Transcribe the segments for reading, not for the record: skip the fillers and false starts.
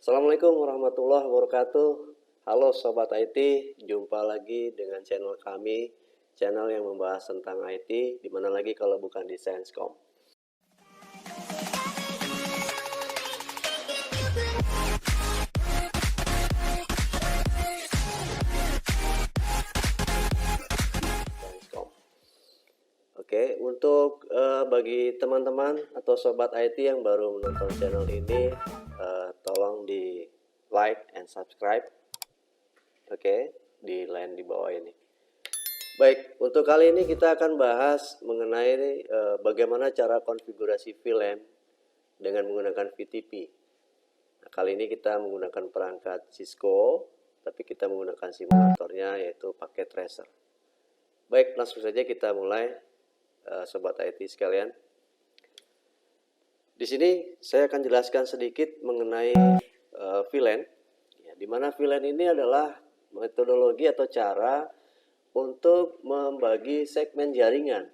Assalamualaikum warahmatullahi wabarakatuh. Halo Sobat IT, jumpa lagi dengan channel kami, channel yang membahas tentang IT, dimana lagi kalau bukan di Sainscom. Oke, untuk bagi teman-teman atau Sobat IT yang baru menonton channel ini, tolong di like and subscribe. Oke, di line di bawah ini. Baik, untuk kali ini kita akan bahas mengenai bagaimana cara konfigurasi VLAN dengan menggunakan VTP. Nah, kali ini kita menggunakan perangkat Cisco, tapi kita menggunakan simulatornya yaitu pakai Tracer. Baik, langsung saja kita mulai, Sobat IT sekalian. Di sini saya akan jelaskan sedikit mengenai VLAN, ya, di mana VLAN ini adalah metodologi atau cara untuk membagi segmen jaringan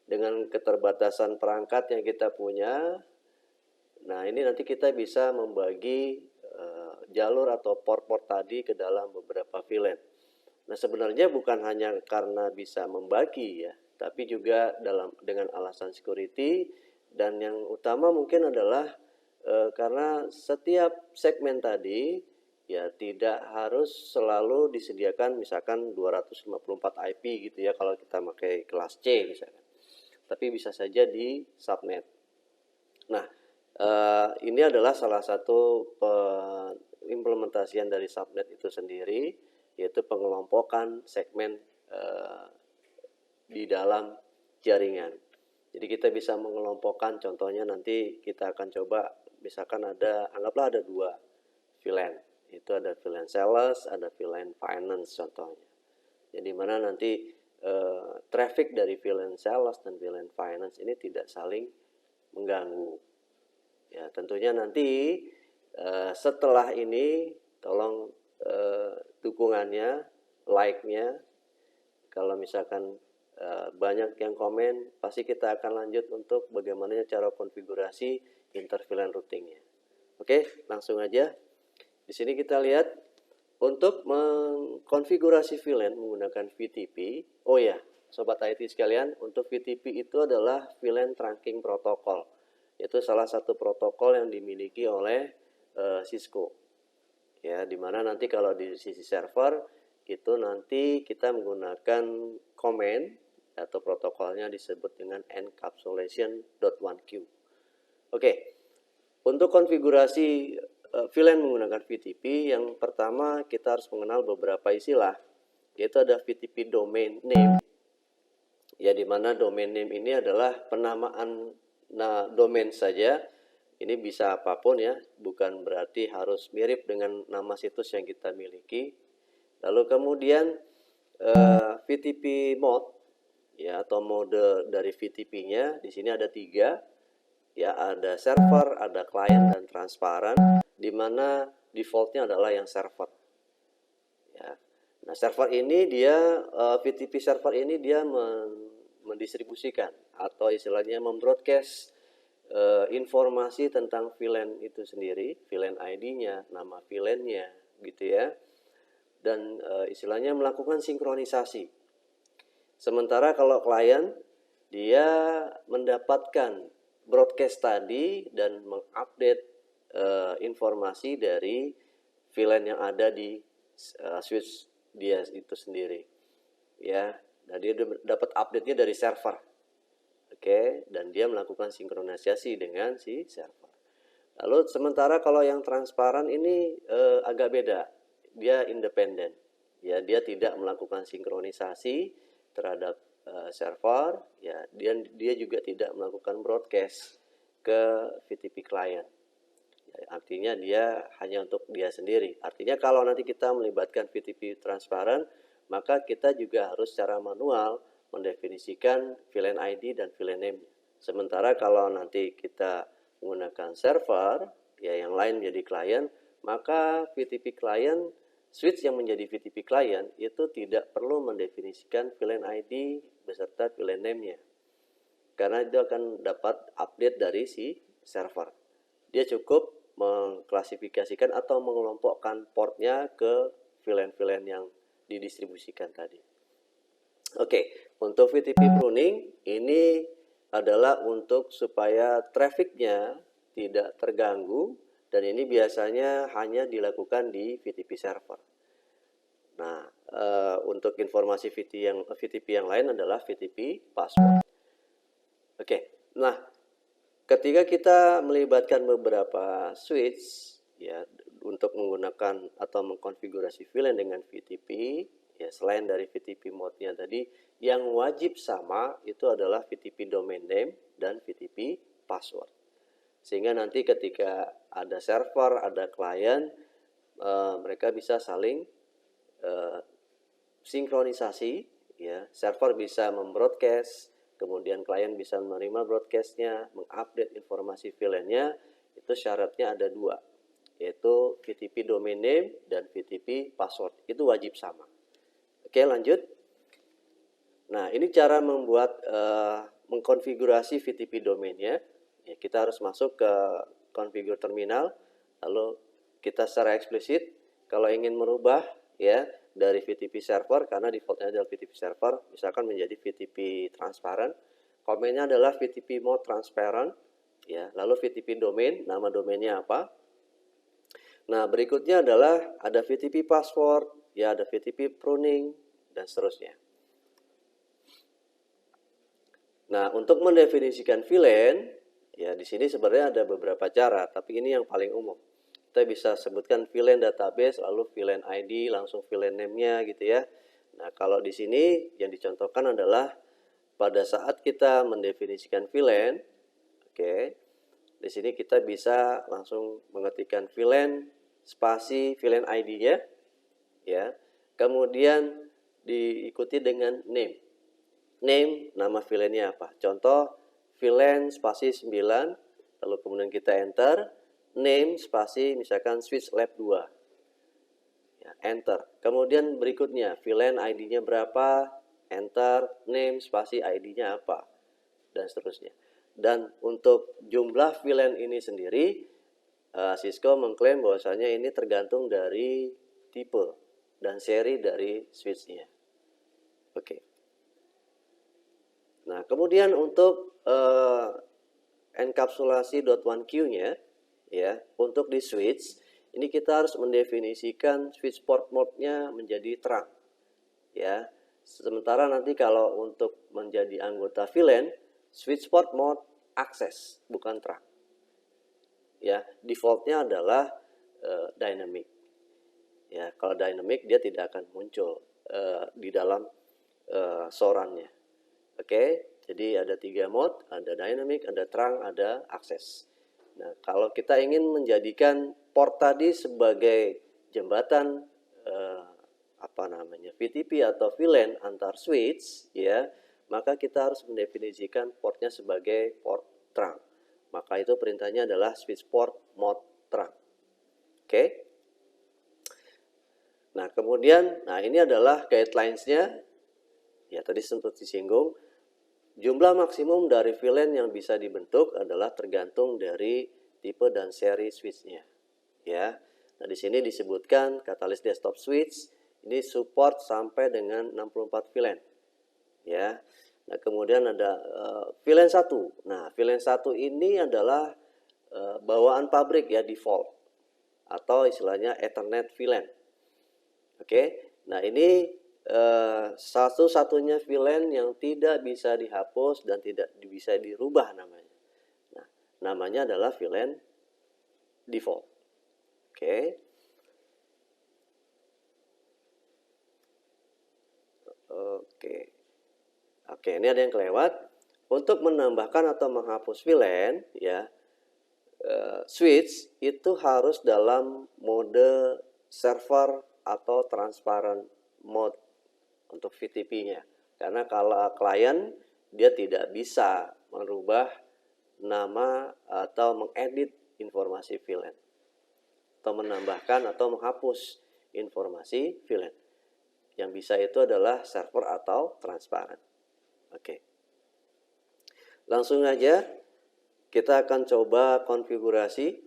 dengan keterbatasan perangkat yang kita punya. Nah, ini nanti kita bisa membagi jalur atau port-port tadi ke dalam beberapa VLAN. Nah, sebenarnya bukan hanya karena bisa membagi ya, tapi juga dengan alasan security, dan yang utama mungkin adalah karena setiap segmen tadi ya tidak harus selalu disediakan misalkan 254 IP gitu ya kalau kita pakai kelas C misalkan. Tapi bisa saja di subnet. Nah, ini adalah salah satu implementasian dari subnet itu sendiri, yaitu pengelompokan segmen di dalam jaringan. Jadi kita bisa mengelompokkan, contohnya nanti kita akan coba, misalkan anggaplah ada 2 VLAN. Itu ada VLAN sales, ada VLAN finance contohnya. Jadi mana nanti traffic dari VLAN sales dan VLAN finance ini tidak saling mengganggu. Ya, tentunya nanti setelah ini tolong dukungannya, like-nya. Kalau misalkan banyak yang komen, pasti kita akan lanjut untuk bagaimana cara konfigurasi inter-VLAN routingnya. Oke, langsung aja. Di sini kita lihat untuk mengkonfigurasi VLAN menggunakan VTP. Oh ya, Sobat IT sekalian, untuk VTP itu adalah VLAN Trunking Protocol. Itu salah satu protokol yang dimiliki oleh Cisco. Ya, dimana nanti kalau di sisi server itu nanti kita menggunakan command atau protokolnya disebut dengan encapsulation.1q. Oke, untuk konfigurasi VLAN menggunakan VTP, yang pertama kita harus mengenal beberapa istilah, yaitu ada VTP domain name, ya, dimana domain name ini adalah penamaan domain saja. Ini bisa apapun ya, bukan berarti harus mirip dengan nama situs yang kita miliki. Lalu kemudian VTP mode, ya, atau mode dari VTP-nya di sini ada 3. Ya, ada server, ada client, dan transparan, di mana defaultnya adalah yang server. Ya. Nah, server ini dia VTP server ini dia mendistribusikan atau istilahnya membroadcast informasi tentang VLAN itu sendiri, VLAN ID-nya, nama VLAN-nya, gitu ya. Dan istilahnya melakukan sinkronisasi. Sementara kalau klien dia mendapatkan broadcast tadi dan mengupdate informasi dari VLAN yang ada di switch dia itu sendiri, ya. Nah, dia dapat update-nya dari server, oke, dan dia melakukan sinkronisasi dengan si server. Lalu sementara kalau yang transparan ini agak beda, dia independen, ya, dia tidak melakukan sinkronisasi terhadap server, ya, dia juga tidak melakukan broadcast ke VTP client. Ya, artinya dia hanya untuk dia sendiri. Artinya kalau nanti kita melibatkan VTP transparan, maka kita juga harus secara manual mendefinisikan VLAN ID dan VLAN name. Sementara kalau nanti kita menggunakan server, ya, yang lain menjadi klien, maka VTP client, switch yang menjadi VTP client itu tidak perlu mendefinisikan VLAN ID beserta VLAN name-nya, karena itu akan dapat update dari si server. Dia cukup mengklasifikasikan atau mengelompokkan portnya ke VLAN-VLAN yang didistribusikan tadi. Oke, untuk VTP pruning ini adalah untuk supaya trafficnya tidak terganggu, dan ini biasanya hanya dilakukan di VTP server. Nah, untuk informasi VTP yang lain adalah VTP password. Oke, nah ketika kita melibatkan beberapa switch ya untuk menggunakan atau mengkonfigurasi VLAN dengan VTP, ya selain dari VTP mode-nya tadi, yang wajib sama itu adalah VTP domain name dan VTP password. Sehingga nanti ketika ada server, ada klien, mereka bisa saling sinkronisasi, ya. Server bisa membroadcast, kemudian klien bisa menerima broadcastnya, mengupdate informasi VLAN-nya. Itu syaratnya ada dua, yaitu VTP domain name dan VTP password. Itu wajib sama. Oke, lanjut. Nah, ini cara membuat mengkonfigurasi VTP domainnya. Ya, kita harus masuk ke configure terminal, lalu kita secara eksplisit kalau ingin merubah ya dari VTP server, karena defaultnya adalah VTP server, misalkan menjadi VTP transparent, komennya adalah VTP mode transparent, ya. Lalu VTP domain, nama domainnya apa. Nah, berikutnya adalah ada VTP password, ya, ada VTP pruning dan seterusnya. Nah, untuk mendefinisikan VLAN, ya di sini sebenarnya ada beberapa cara, tapi ini yang paling umum. Kita bisa sebutkan VLAN database, lalu VLAN ID, langsung VLAN name-nya gitu ya. Nah, kalau di sini yang dicontohkan adalah pada saat kita mendefinisikan VLAN, oke, di sini kita bisa langsung mengetikkan VLAN spasi VLAN ID-nya, ya. Kemudian diikuti dengan name. Name, nama VLAN-nya apa? Contoh, VLAN spasi 9, lalu kemudian kita enter, name spasi misalkan switch lab 2. Ya, enter. Kemudian berikutnya, VLAN ID-nya berapa? Enter, name spasi ID-nya apa? Dan seterusnya. Dan untuk jumlah VLAN ini sendiri, Cisco mengklaim bahwasanya ini tergantung dari tipe dan seri dari switch-nya. Oke. Nah, kemudian untuk enkapsulasi .1Q-nya, ya, untuk di switch, ini kita harus mendefinisikan switch port mode-nya menjadi terang, ya. Sementara nanti kalau untuk menjadi anggota VLAN, switch port mode akses, bukan terang. Ya, default-nya adalah dynamic. Ya, kalau dynamic dia tidak akan muncul di dalam sorannya. Oke, jadi ada 3 mode, ada dynamic, ada terang, ada akses. Nah, kalau kita ingin menjadikan port tadi sebagai jembatan VTP atau VLAN antar switch, ya, maka kita harus mendefinisikan portnya sebagai port terang. Maka itu perintahnya adalah switch port mode terang. Oke. Nah, kemudian, ini adalah guidelines-nya. Ya, tadi sempat disinggung. Jumlah maksimum dari VLAN yang bisa dibentuk adalah tergantung dari tipe dan seri switch-nya. Ya. Nah, di sini disebutkan Catalyst Desktop Switch ini support sampai dengan 64 VLAN. Ya. Nah, kemudian ada VLAN 1. Nah, VLAN 1 ini adalah bawaan pabrik ya, default atau istilahnya Ethernet VLAN. Oke. Nah, ini satu-satunya VLAN yang tidak bisa dihapus dan tidak bisa dirubah namanya. Nah, namanya adalah VLAN default. Oke. Oke, ini ada yang kelewat. Untuk menambahkan atau menghapus VLAN, ya, switch itu harus dalam mode server atau transparent mode untuk VTP-nya. Karena kalau klien dia tidak bisa merubah nama atau mengedit informasi VLAN atau menambahkan atau menghapus informasi VLAN. Yang bisa itu adalah server atau transparent. Oke. Langsung aja kita akan coba konfigurasi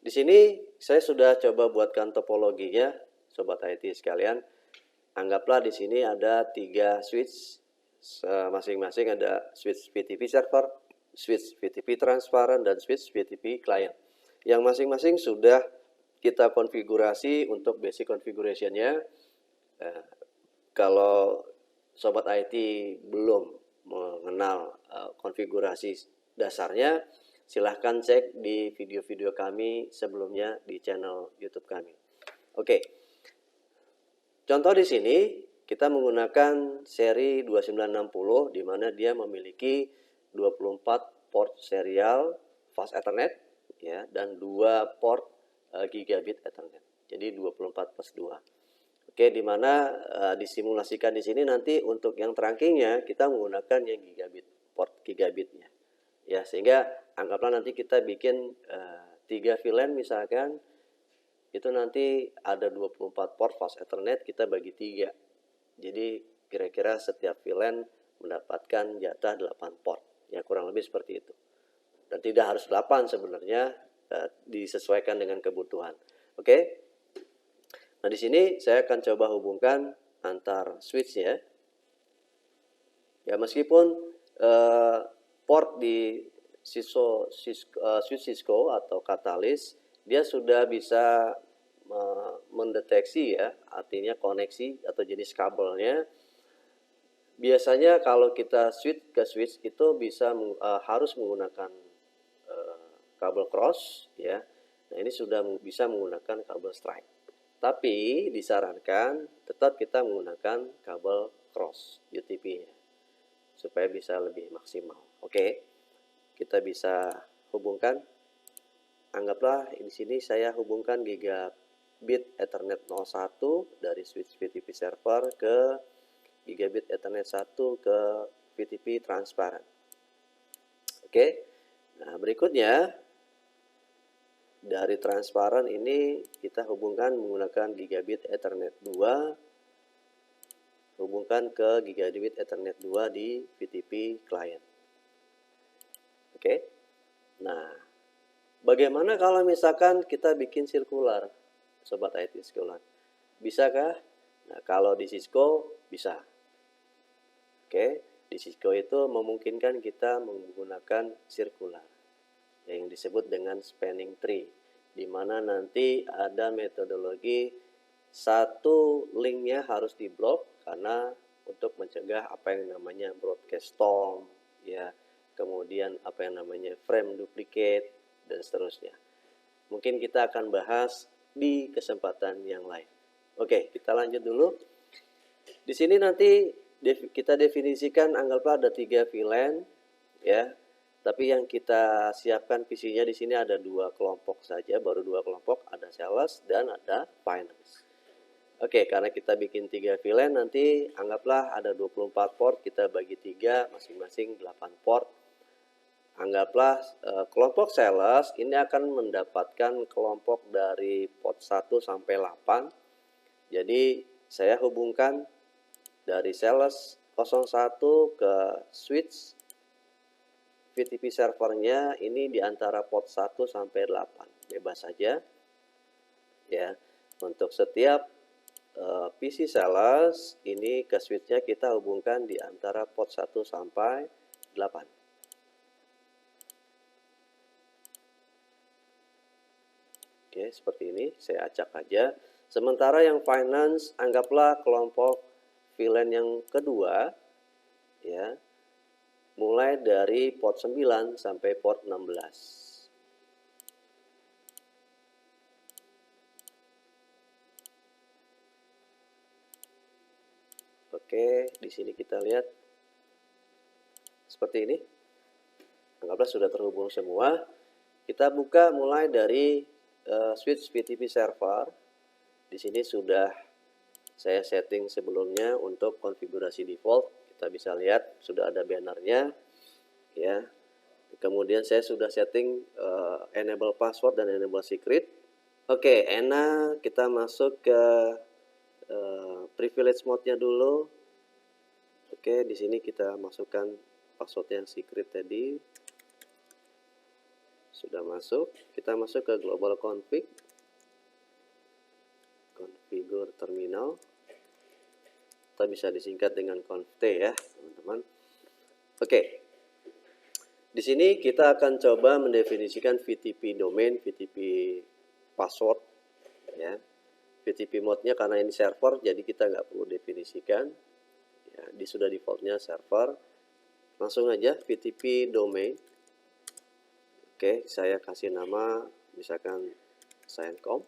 Di sini saya sudah coba buatkan topologinya, sobat IT sekalian. Anggaplah di sini ada 3 switch, masing-masing ada switch VTP server, switch VTP transparent, dan switch VTP client. Yang masing-masing sudah kita konfigurasi untuk basic configuration-nya. Kalau sobat IT belum mengenal konfigurasi dasarnya, silahkan cek di video-video kami sebelumnya di channel YouTube kami. Oke. Contoh di sini kita menggunakan seri 2960 di mana dia memiliki 24 port serial fast Ethernet ya dan 2 port gigabit Ethernet. Jadi 24 plus 2. Oke, di mana disimulasikan di sini nanti untuk yang trunking-nya kita menggunakan yang gigabit, port gigabitnya. Ya, sehingga anggaplah nanti kita bikin 3 VLAN misalkan, itu nanti ada 24 port fast Ethernet, kita bagi 3. Jadi kira-kira setiap VLAN mendapatkan jatah 8 port. Ya, kurang lebih seperti itu. Dan tidak harus 8 sebenarnya, disesuaikan dengan kebutuhan. Oke. Nah, di sini saya akan coba hubungkan antar switch ya. Ya, meskipun port di switch Cisco atau Catalyst dia sudah bisa mendeteksi ya, artinya koneksi atau jenis kabelnya. Biasanya kalau kita switch ke switch itu bisa harus menggunakan kabel cross ya. Nah, ini sudah bisa menggunakan kabel strike. Tapi disarankan tetap kita menggunakan kabel cross UTP-nya supaya bisa lebih maksimal. Oke, kita bisa hubungkan. Anggaplah di sini saya hubungkan gigabit Ethernet 01 dari switch VTP server ke gigabit Ethernet 1 ke VTP transparent. Oke, nah berikutnya dari transparan ini kita hubungkan menggunakan gigabit Ethernet 2, hubungkan ke gigabit Ethernet 2 di VTP client. Oke. Nah, bagaimana kalau misalkan kita bikin sirkular, sobat IT sekalian? Bisakah? Nah, kalau di Cisco bisa. Oke, di Cisco itu memungkinkan kita menggunakan sirkular yang disebut dengan spanning tree, di mana nanti ada metodologi satu linknya harus diblok karena untuk mencegah apa yang namanya broadcast storm ya, kemudian apa yang namanya frame duplicate dan seterusnya. Mungkin kita akan bahas di kesempatan yang lain. Oke, kita lanjut dulu. Di sini nanti kita definisikan, anggaplah ada 3 VLAN ya. Tapi yang kita siapkan visinya di sini ada 2 kelompok saja, baru 2 kelompok, ada sales dan ada finance. Oke, karena kita bikin 3 VLAN nanti anggaplah ada 24 port, kita bagi 3, masing-masing 8 port. Anggaplah kelompok sales ini akan mendapatkan kelompok dari port 1 sampai 8. Jadi saya hubungkan dari sales 01 ke switch VTP servernya ini di antara port 1 sampai 8. Bebas saja. Ya. Untuk setiap PC sales ini ke switchnya kita hubungkan di antara port 1 sampai 8. Oke, seperti ini. Saya acak aja. Sementara yang finance anggaplah kelompok VLAN yang kedua ya. Mulai dari port 9 sampai port 16. Oke, di sini kita lihat seperti ini. Anggaplah sudah terhubung semua. Kita buka mulai dari switch VTP server. Di sini sudah saya setting sebelumnya untuk konfigurasi default. Kita bisa lihat sudah ada bannernya ya. Kemudian saya sudah setting enable password dan enable secret. Oke, enak, kita masuk ke privilege mode-nya dulu. Oke, di sini kita masukkan password yang secret tadi. Sudah masuk, kita masuk ke global config, configure terminal. Kita bisa disingkat dengan conft ya, teman-teman. Oke. Di sini kita akan coba mendefinisikan VTP domain, VTP password ya. VTP mode-nya karena ini server, jadi kita nggak perlu definisikan. Ya, sudah defaultnya server. Langsung aja VTP domain. Oke, saya kasih nama misalkan Scientcom.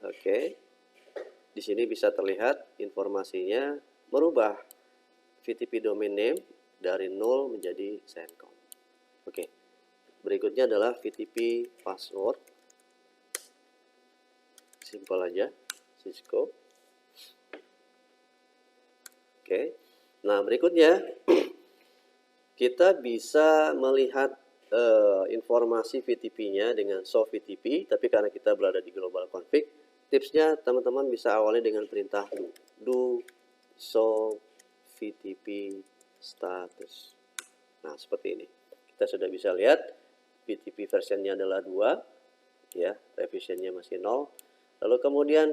Oke. Di sini bisa terlihat informasinya merubah VTP domain name dari 0 menjadi Scientcom. Oke. Berikutnya adalah VTP password. Simpel aja, Cisco. Oke. Nah, berikutnya kita bisa melihat informasi VTP-nya dengan show VTP, tapi karena kita berada di global config, tipsnya teman-teman bisa awali dengan perintah do show VTP status. Nah, seperti ini. Kita sudah bisa lihat VTP versionnya adalah 2, ya, revisionnya masih 0. Lalu kemudian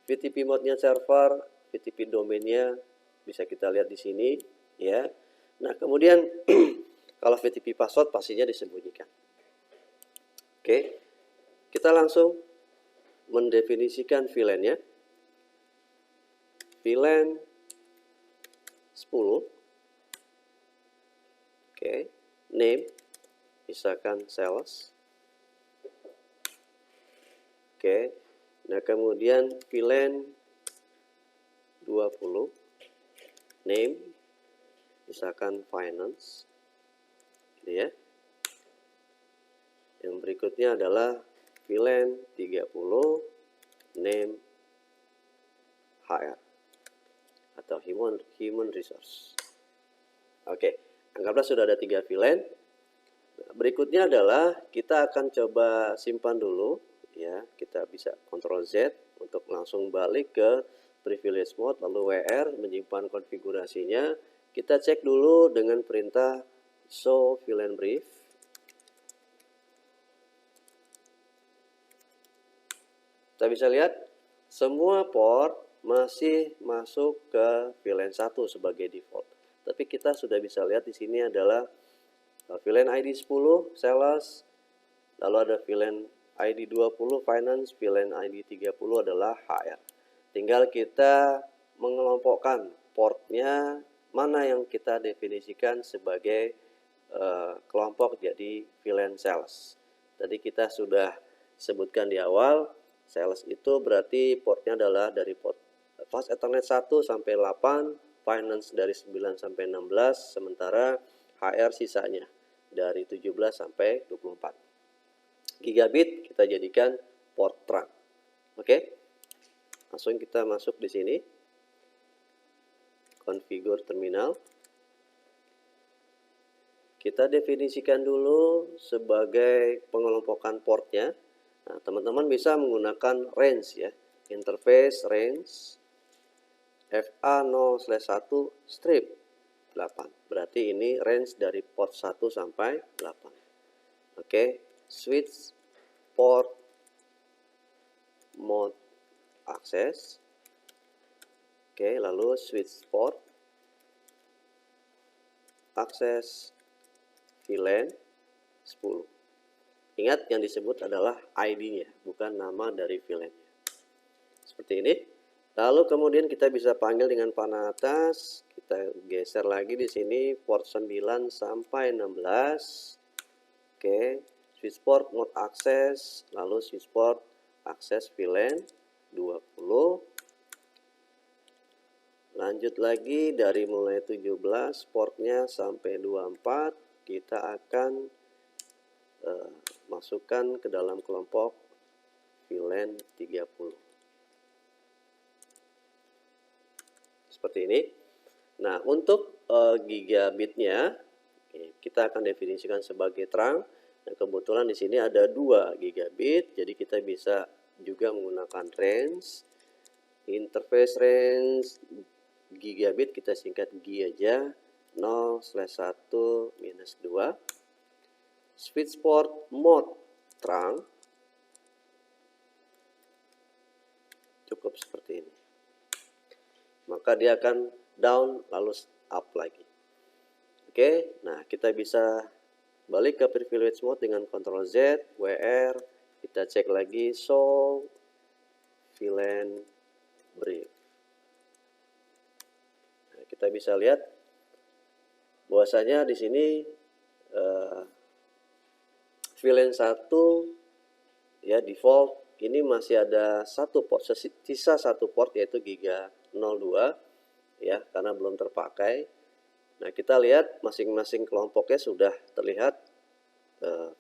VTP mode-nya server, VTP domainnya bisa kita lihat di sini, ya. Nah, kemudian kalau VTP password pastinya disembunyikan. Oke, kita langsung mendefinisikan VLAN-nya. VLAN 10. Oke, name misalkan sales. Oke, nah kemudian VLAN 20. Name misalkan finance. Ya. Yang berikutnya adalah VLAN 30 name HR atau human resource. Oke, anggaplah sudah ada 3 VLAN. Berikutnya adalah kita akan coba simpan dulu ya. Kita bisa Ctrl Z untuk langsung balik ke privilege mode, lalu WR menyimpan konfigurasinya. Kita cek dulu dengan perintah show VLAN brief. Kita bisa lihat semua port masih masuk ke VLAN 1 sebagai default. Tapi kita sudah bisa lihat di sini adalah VLAN ID 10 sales, lalu ada VLAN ID 20 finance, VLAN ID 30 adalah HR. Tinggal kita mengelompokkan portnya mana yang kita definisikan sebagai kelompok jadi VLAN sales. Tadi kita sudah sebutkan di awal. Sales itu berarti portnya adalah dari port Fast Ethernet 1 sampai 8, Finance dari 9 sampai 16, sementara HR sisanya dari 17 sampai 24. Gigabit kita jadikan port trunk. Oke. Langsung kita masuk di sini. Configure terminal. Kita definisikan dulu sebagai pengelompokan portnya. Nah, teman-teman bisa menggunakan range ya. Interface range FA0/1 strip 8. Berarti ini range dari port 1 sampai 8. Oke, switch port mode access. Oke, lalu switch port access VLAN 10. Ingat yang disebut adalah ID-nya, bukan nama dari VLAN-nya. Seperti ini. Lalu kemudian kita bisa panggil dengan panah atas. Kita geser lagi di sini port 9 sampai 16. Oke, switch port mode access, lalu switch port access VLAN 20. Lanjut lagi dari mulai 17 portnya sampai 24, kita akan masukkan ke dalam kelompok VLAN 30. Seperti ini. Nah, untuk gigabitnya kita akan definisikan sebagai trunk. Nah, kebetulan di sini ada 2 gigabit, jadi kita bisa juga menggunakan range. Interface range gigabit kita singkat G aja, 0/1-2. switch port mode terang, cukup seperti ini. Maka dia akan down lalu up lagi. Oke, nah kita bisa balik ke privilege mode dengan Ctrl Z, WR, kita cek lagi show VLAN brief. Nah, kita bisa lihat bahwasanya di sini VLAN 1 ya default ini masih ada satu port, sisa satu port yaitu Giga 02 ya, karena belum terpakai. Nah, kita lihat masing-masing kelompoknya sudah terlihat.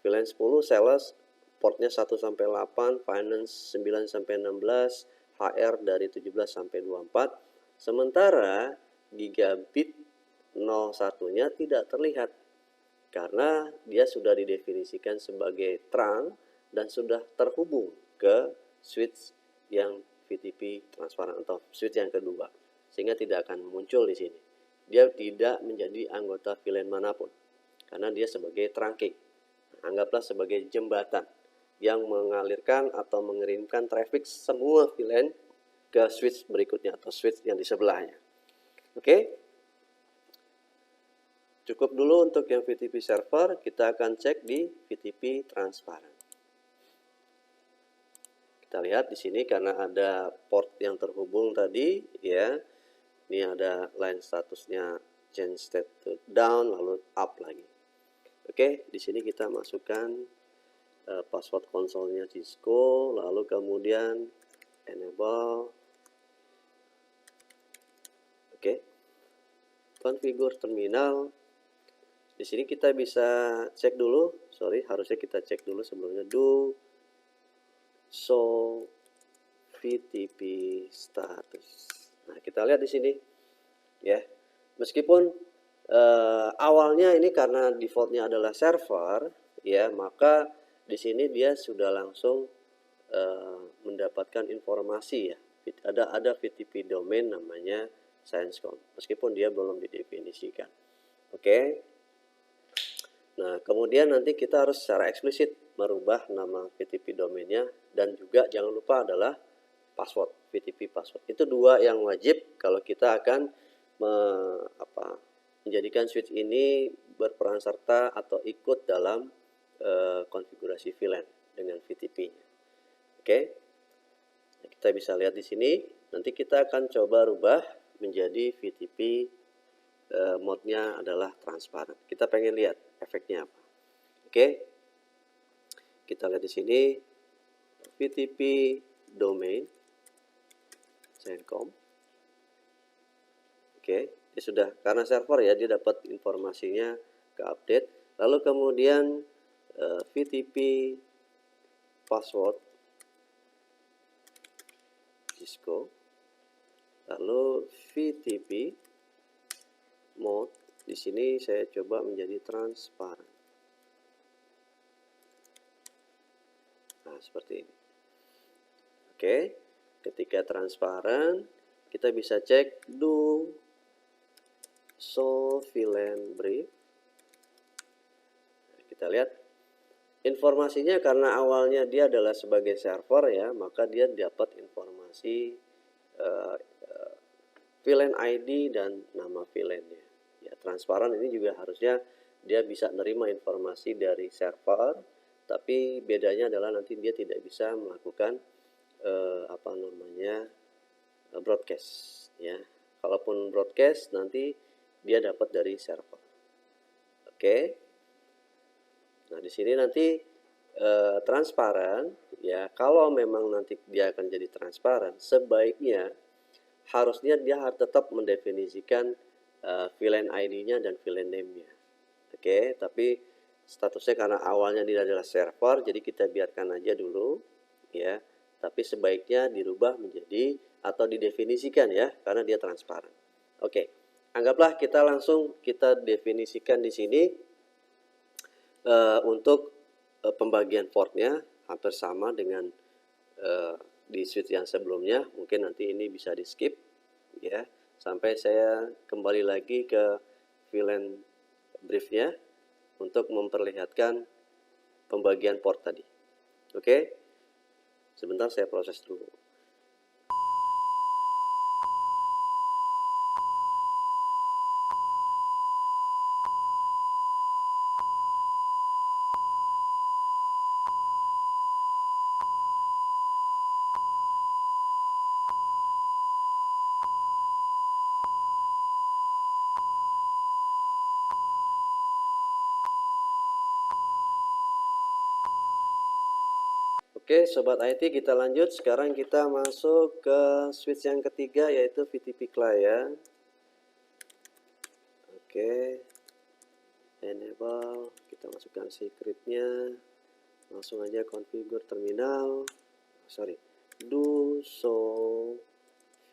VLAN 10 sales portnya 1 sampai 8, finance 9 sampai 16, HR dari 17 sampai 24. Sementara gigabit 01-nya tidak terlihat karena dia sudah didefinisikan sebagai terang dan sudah terhubung ke switch yang VTP transparan atau switch yang kedua, sehingga tidak akan muncul di sini. Dia tidak menjadi anggota VLAN manapun karena dia sebagai trunking. Anggaplah sebagai jembatan yang mengalirkan atau mengirimkan traffic semua VLAN ke switch berikutnya atau switch yang di sebelahnya. Oke. Cukup dulu untuk yang VTP server, kita akan cek di VTP transparan. Kita lihat di sini karena ada port yang terhubung tadi ya. Ini ada line statusnya change state to down lalu up lagi. Oke, di sini kita masukkan password konsolnya Cisco, lalu kemudian enable. Oke. Configure terminal. Di sini kita bisa cek dulu, harusnya kita cek dulu sebelumnya do show VTP status. Nah, kita lihat di sini ya. Meskipun awalnya ini karena defaultnya adalah server ya, maka di sini dia sudah langsung mendapatkan informasi ya. Ada VTP domain namanya ScienceCom, meskipun dia belum didefinisikan. Oke. Nah, kemudian nanti kita harus secara eksplisit merubah nama VTP domainnya dan juga jangan lupa adalah password, VTP password. Itu dua yang wajib kalau kita akan menjadikan switch ini berperan serta atau ikut dalam konfigurasi VLAN dengan VTP-nya. Oke. Nah, kita bisa lihat di sini. Nanti kita akan coba rubah menjadi VTP mode-nya adalah transparan. Kita pengen lihat efeknya apa. Oke. Kita lihat di sini VTP domain CENTCOM. Oke, dia sudah karena server ya, dia dapat informasinya ke update. Lalu kemudian VTP password Cisco. Lalu VTP mode, di sini saya coba menjadi transparan. Nah, seperti ini. Oke, ketika transparan, kita bisa cek do show VLAN brief. Nah, kita lihat informasinya karena awalnya dia adalah sebagai server ya, maka dia dapat informasi VLAN ID dan nama VLAN-nya. Ya, transparan ini juga harusnya dia bisa menerima informasi dari server, tapi bedanya adalah nanti dia tidak bisa melakukan broadcast ya. Kalaupun broadcast nanti dia dapat dari server. Oke. Nah, di sini nanti transparan ya, kalau memang nanti dia akan jadi transparan, sebaiknya harusnya dia harus tetap mendefinisikan VLAN ID-nya dan VLAN name-nya. Oke, tapi statusnya karena awalnya dia adalah server, jadi kita biarkan aja dulu ya. Tapi sebaiknya dirubah menjadi atau didefinisikan ya, karena dia transparan. Oke, anggaplah kita langsung kita definisikan di sini untuk pembagian portnya hampir sama dengan di switch yang sebelumnya. Mungkin nanti ini bisa di skip ya, sampai saya kembali lagi ke VLAN briefnya untuk memperlihatkan pembagian port tadi. Oke, sebentar saya proses dulu. Oke, Sobat IT, kita lanjut. Sekarang kita masuk ke switch yang ketiga, yaitu VTP client. Oke, enable, kita masukkan secretnya. Langsung aja configure terminal. Sorry, do show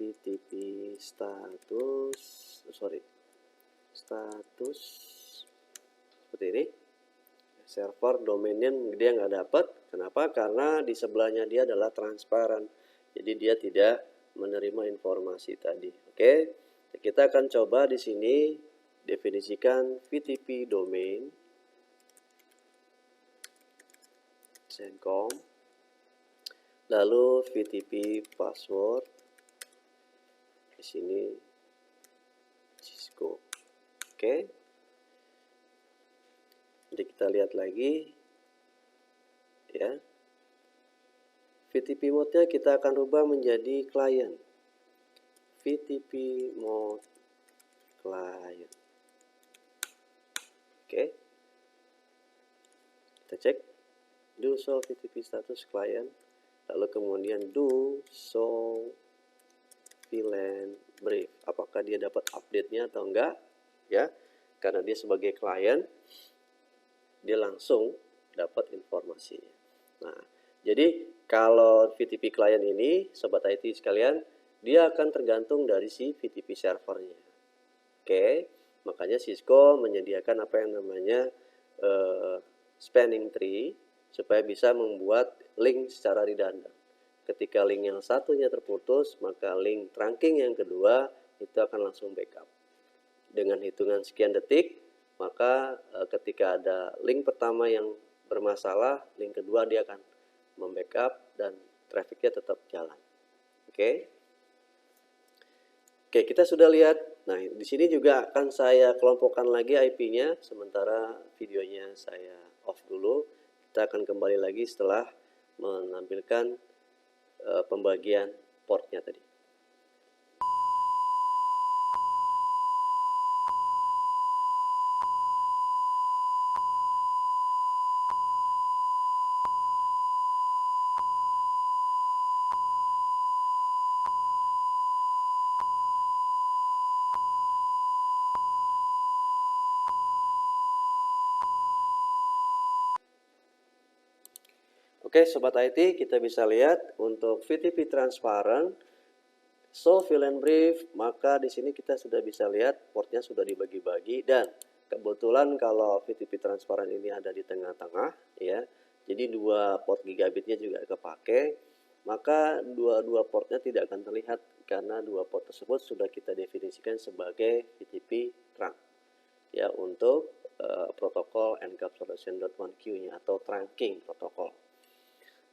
VTP status. Status seperti ini. Server domainnya dia nggak dapat. Kenapa? Karena di sebelahnya dia adalah transparan. Jadi dia tidak menerima informasi tadi. Oke, kita akan coba di sini definisikan VTP domain CENTCOM, lalu VTP password di sini Cisco. Oke. Jadi kita lihat lagi ya. VTP mode-nya kita akan rubah menjadi client. VTP mode client. Oke. Kita cek do show VTP status client, lalu kemudian do show VLAN brief. Apakah dia dapat update-nya atau enggak? Ya. Karena dia sebagai client, dia langsung dapat informasinya. Nah, jadi kalau VTP client ini, Sobat IT sekalian, dia akan tergantung dari si VTP servernya. Oke, makanya Cisco menyediakan apa yang namanya spanning tree, supaya bisa membuat link secara redundant. Ketika link yang satunya terputus, maka link trunking yang kedua itu akan langsung backup. Dengan hitungan sekian detik, maka ketika ada link pertama yang bermasalah, link kedua dia akan membackup dan trafficnya tetap jalan. Oke. Oke, kita sudah lihat. Nah, di sini juga akan saya kelompokkan lagi IP-nya, sementara videonya saya off dulu. Kita akan kembali lagi setelah menampilkan pembagian portnya tadi. Oke, Sobat IT, kita bisa lihat untuk VTP transparent, show VLAN brief, maka di sini kita sudah bisa lihat portnya sudah dibagi-bagi, dan kebetulan kalau VTP transparent ini ada di tengah-tengah, ya, jadi dua port gigabitnya juga kepake, maka dua portnya tidak akan terlihat karena dua port tersebut sudah kita definisikan sebagai VTP trunk, ya, untuk protokol encapsulation.1q-nya atau trunking protokol.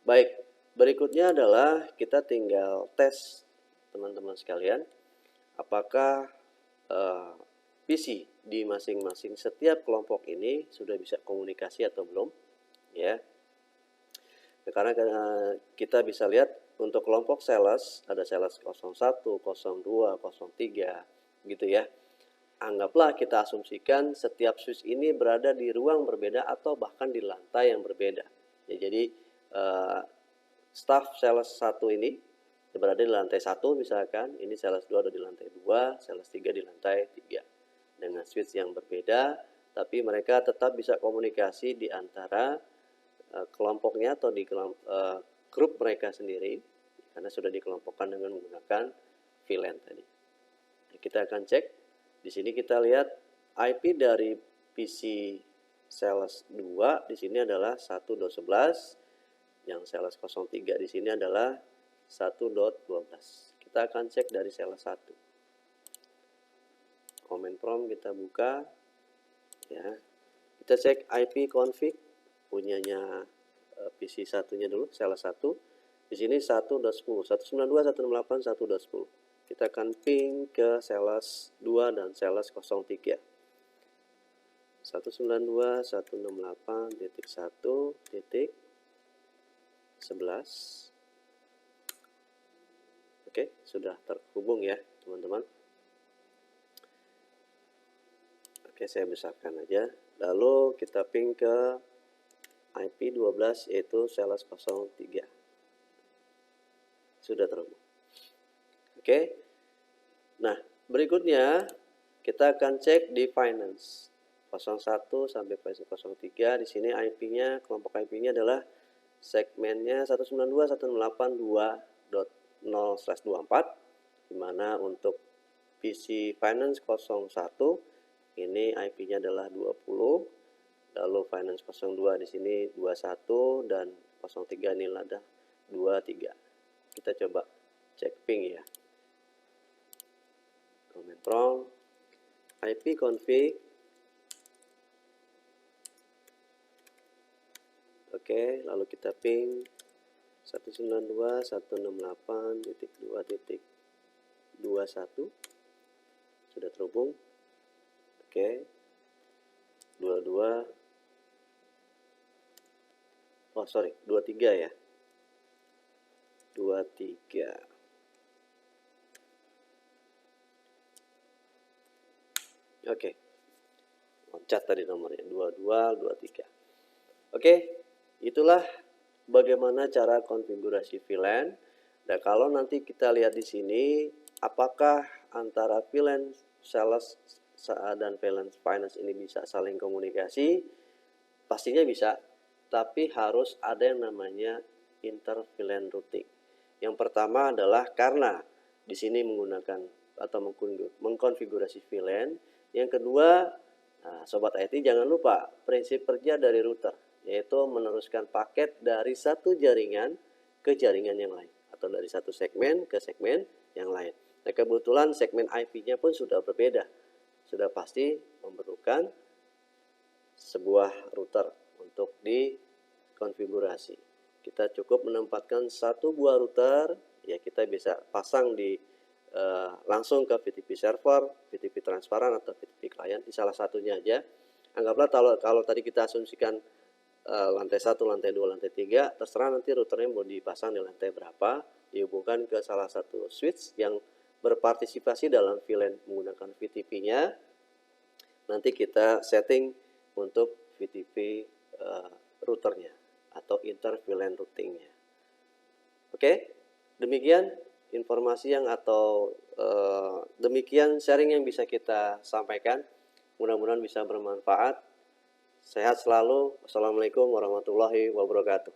Baik, berikutnya adalah kita tinggal tes, teman-teman sekalian, apakah PC di masing-masing setiap kelompok ini sudah bisa komunikasi atau belum, ya. Karena kita bisa lihat untuk kelompok sales, ada sales 01, 02, 03, gitu ya. Anggaplah kita asumsikan setiap switch ini berada di ruang berbeda atau bahkan di lantai yang berbeda. Ya, jadi staff sales 1 ini berada di lantai 1 misalkan, ini sales 2 ada di lantai 2, sales 3 di lantai 3. Dengan switch yang berbeda, tapi mereka tetap bisa komunikasi di antara kelompoknya atau di grup mereka sendiri, karena sudah dikelompokkan dengan menggunakan VLAN tadi. Kita akan cek, di sini kita lihat IP dari PC sales 2 di sini adalah 1.11, yang sales 03 di sini adalah 1.12. Kita akan cek dari sales 1. Command prompt kita buka, ya. Kita cek IP config, punyanya PC satunya dulu, sales 1. Di sini 1.10, 192, 168, 1.10. Kita akan ping ke sales 2 dan sales 03. 192, 168.1.11. Oke, sudah terhubung ya, teman-teman. Oke, saya besarkan aja. Lalu kita ping ke IP 12 yaitu sales 03. Sudah terhubung. Oke. Nah, berikutnya kita akan cek di finance 01 sampai 03. Di sini IP-nya, kelompok IP-nya adalah segmennya 192.168.2.0/24, di mana untuk PC Finance 01 ini IP-nya adalah 20, lalu Finance 02 di sini 21 dan 03 ini ada 23. Kita coba cek ping ya. Command prompt IP config. Oke, lalu kita ping 192.168.2.21. Sudah terhubung. Oke. 22. Oh, sorry, 23 ya. 23. Oke. Loncat tadi nomornya 22, 23. Oke, itulah bagaimana cara konfigurasi VLAN. Dan kalau nanti kita lihat di sini, apakah antara VLAN sales dan VLAN finance ini bisa saling komunikasi? Pastinya bisa, tapi harus ada yang namanya inter VLAN routing. Yang pertama adalah karena di sini menggunakan atau mengkonfigurasi VLAN. Yang kedua, Sobat IT jangan lupa prinsip kerja dari router, yaitu meneruskan paket dari satu jaringan ke jaringan yang lain, atau dari satu segmen ke segmen yang lain. Nah, kebetulan segmen IP-nya pun sudah berbeda, sudah pasti memerlukan sebuah router untuk dikonfigurasi. Kita cukup menempatkan satu buah router, ya kita bisa pasang di langsung ke VTP server, VTP transparan atau VTP client di salah satunya aja. Anggaplah kalau tadi kita asumsikan lantai 1, lantai 2, lantai 3, terserah nanti routernya mau dipasang di lantai berapa, dihubungkan ke salah satu switch yang berpartisipasi dalam VLAN menggunakan VTP-nya. Nanti kita setting untuk VTP routernya atau inter VLAN routingnya. Oke, demikian informasi yang demikian sharing yang bisa kita sampaikan. Mudah-mudahan bisa bermanfaat. Sehat selalu. Wassalamualaikum warahmatullahi wabarakatuh.